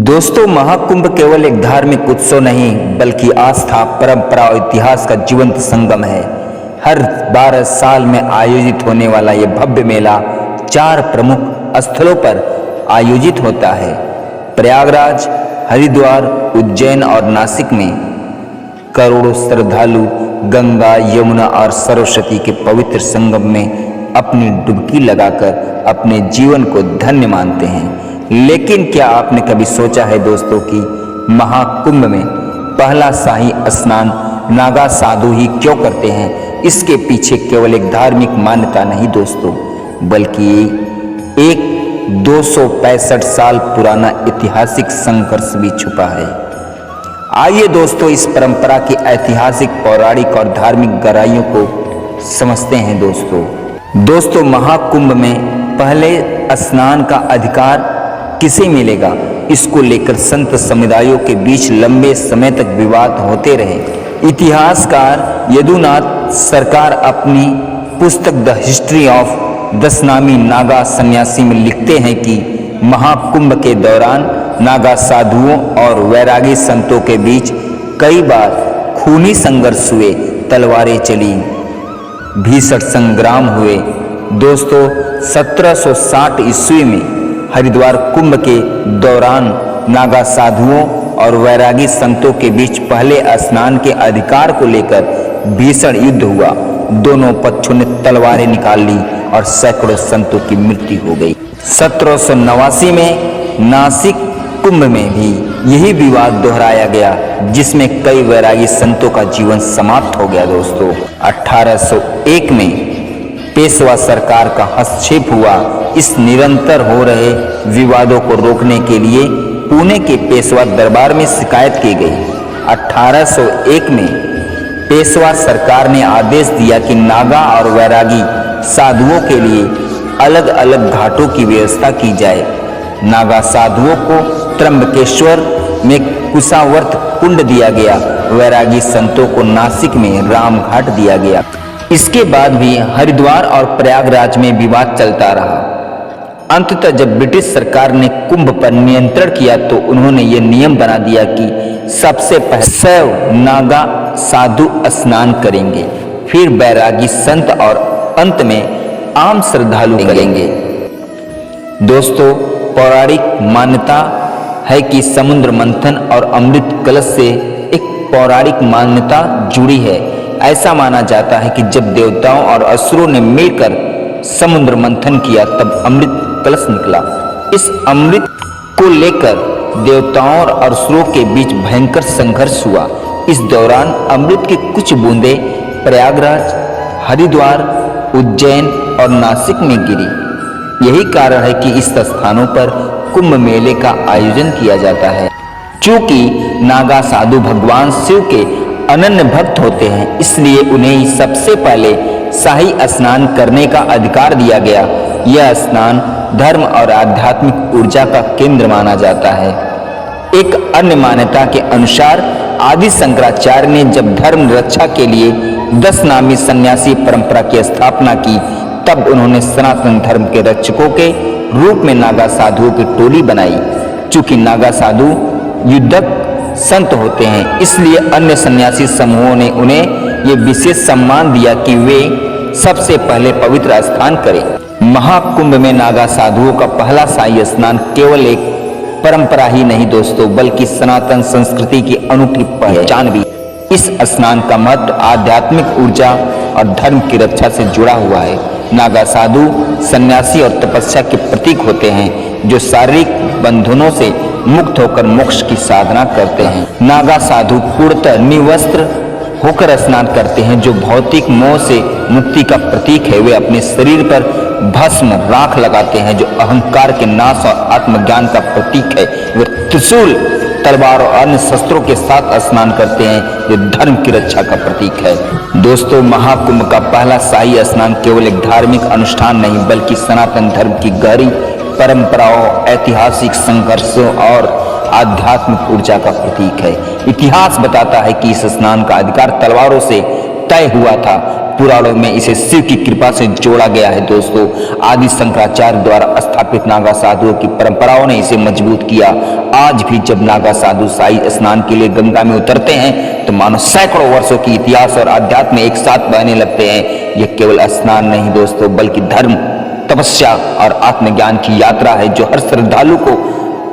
दोस्तों, महाकुंभ केवल एक धार्मिक उत्सव नहीं बल्कि आस्था, परंपरा और इतिहास का जीवंत संगम है। हर 12 साल में आयोजित होने वाला ये भव्य मेला 4 प्रमुख स्थलों पर आयोजित होता है। प्रयागराज, हरिद्वार, उज्जैन और नासिक में करोड़ों श्रद्धालु गंगा, यमुना और सरस्वती के पवित्र संगम में अपनी डुबकी लगाकर अपने जीवन को धन्य मानते हैं। लेकिन क्या आपने कभी सोचा है दोस्तों कि महाकुंभ में पहला शाही स्नान नागा साधु ही क्यों करते हैं? इसके पीछे केवल एक धार्मिक मान्यता नहीं दोस्तों, बल्कि एक 265 साल पुराना ऐतिहासिक संघर्ष भी छुपा है। आइए दोस्तों, इस परंपरा की ऐतिहासिक, पौराणिक और धार्मिक गहराइयों को समझते हैं। दोस्तों, महाकुंभ में पहले स्नान का अधिकार किसे मिलेगा, इसको लेकर संत समुदायों के बीच लंबे समय तक विवाद होते रहे। इतिहासकार यदुनाथ सरकार अपनी पुस्तक the history of Dashnami Naga सन्यासी में लिखते हैं कि महाकुंभ के दौरान नागा साधुओं और वैरागी संतों के बीच कई बार खूनी संघर्ष हुए, तलवारें चली, भीषण संग्राम हुए। दोस्तों, 1760 ईस्वी में हरिद्वार कुंभ के दौरान नागा साधुओं और वैरागी संतों के बीच पहले स्नान के अधिकार को लेकर भीषण युद्ध हुआ। दोनों पक्षों ने तलवारें निकाल ली और सैकड़ों संतों की मृत्यु हो गई। 1789 में नासिक कुंभ में भी यही विवाद दोहराया गया, जिसमें कई वैरागी संतों का जीवन समाप्त हो गया। दोस्तों, 1801 में पेशवा सरकार का हस्तक्षेप हुआ। इस निरंतर हो रहे विवादों को रोकने के लिए पुणे के पेशवा दरबार में शिकायत की गई। 1801 में पेशवा सरकार ने आदेश दिया कि नागा और वैरागी साधुओं के लिए अलग अलग घाटों की व्यवस्था की जाए। नागा साधुओं को त्र्यंबकेश्वर में कुशावर्त कुंड दिया गया, वैरागी संतों को नासिक में राम घाट दिया गया। इसके बाद भी हरिद्वार और प्रयागराज में विवाद चलता रहा। अंततः जब ब्रिटिश सरकार ने कुंभ पर नियंत्रण किया तो उन्होंने ये नियम बना दिया कि सबसे पहले शैव नागा साधु स्नान करेंगे, फिर बैरागी संत और अंत में आम श्रद्धालु करेंगे। दोस्तों, पौराणिक मान्यता है कि समुद्र मंथन और अमृत कलश से एक पौराणिक मान्यता जुड़ी है। ऐसा माना जाता है कि जब देवताओं और असुरों ने मिलकर समुद्र मंथन किया तब अमृत कलश निकला। इस अमृत को लेकर देवताओं और असुरों के बीच भयंकर संघर्ष हुआ। इस दौरान अमृत की कुछ बूंदें प्रयागराज, हरिद्वार, उज्जैन और नासिक में गिरी। यही कारण है कि इस स्थानों पर कुंभ मेले का आयोजन किया जाता है। चूंकि नागा साधु भगवान शिव के अनन्य भक्त होते हैं, इसलिए उन्हें सबसे पहले शाही स्नान करने का अधिकार दिया गया। यह स्नान धर्म और आध्यात्मिक ऊर्जा का केंद्र माना जाता है। एक अन्य मान्यता के अनुसार आदि शंकराचार्य ने जब धर्म रक्षा के लिए 10 नामी सन्यासी परंपरा की स्थापना की, तब उन्होंने सनातन धर्म के रक्षकों के रूप में नागा साधुओं की टोली बनाई। चूंकि नागा साधु युद्धक संत होते हैं, इसलिए अन्य सन्यासी समूहों ने उन्हें ये विशेष सम्मान दिया कि वे सबसे पहले पवित्र स्नान करें। महाकुंभ में नागा साधुओं का पहला शाही स्नान केवल एक परंपरा ही नहीं दोस्तों, बल्कि सनातन संस्कृति की अनूठी पहचान भी। इस स्नान का महत्व आध्यात्मिक ऊर्जा और धर्म की रक्षा से जुड़ा हुआ है। नागा साधु सन्यासी और तपस्या के प्रतीक होते हैं, जो शारीरिक बंधनों से मुक्त होकर मोक्ष की साधना करते हैं। नागा साधु पूर्णतः निवस्त्र होकर स्नान करते हैं, जो भौतिक मोह से मुक्ति का प्रतीक है। वे अपने शरीर पर भस्म राख लगाते हैं, जो अहंकार के नाश और आत्मज्ञान का प्रतीक है। वे त्रिशूल, तलवार और अन्य शस्त्रों के साथ स्नान करते हैं, जो धर्म की रक्षा का प्रतीक है। दोस्तों, महाकुंभ का पहला शाही स्नान केवल एक धार्मिक अनुष्ठान नहीं, बल्कि सनातन धर्म की गहरी परंपराओं, ऐतिहासिक संघर्षों और आध्यात्मिक ऊर्जा का प्रतीक है। इतिहास बताता है कि इस स्नान का अधिकार तलवारों से तय हुआ था, पुराणों में इसे शिव की कृपा से जोड़ा गया है दोस्तों। आदि शंकराचार्य द्वारा स्थापित नागा साधुओं की परंपराओं ने इसे मजबूत किया। आज भी जब नागा साधु शाही स्नान के लिए गंगा में उतरते हैं तो मानो सैकड़ों वर्षों की इतिहास और अध्यात्म एक साथ बहने लगते हैं। यह केवल स्नान नहीं दोस्तों, बल्कि धर्म, तपस्या और आत्मज्ञान की यात्रा है जो हर श्रद्धालु को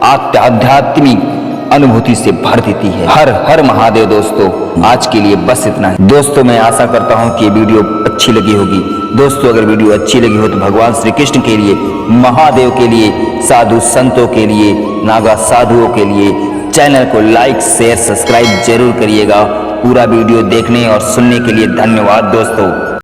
आध्यात्मिक अनुभूति से भर देती है। हर हर महादेव दोस्तों। आज के लिए बस इतना ही दोस्तों। मैं आशा करता हूं कि ये वीडियो अच्छी लगी होगी दोस्तों। अगर वीडियो अच्छी लगी हो तो भगवान श्री कृष्ण के लिए, महादेव के लिए, साधु संतों के लिए, नागा साधुओं के लिए चैनल को लाइक, शेयर, सब्सक्राइब जरूर करिएगा। पूरा वीडियो देखने और सुनने के लिए धन्यवाद दोस्तों।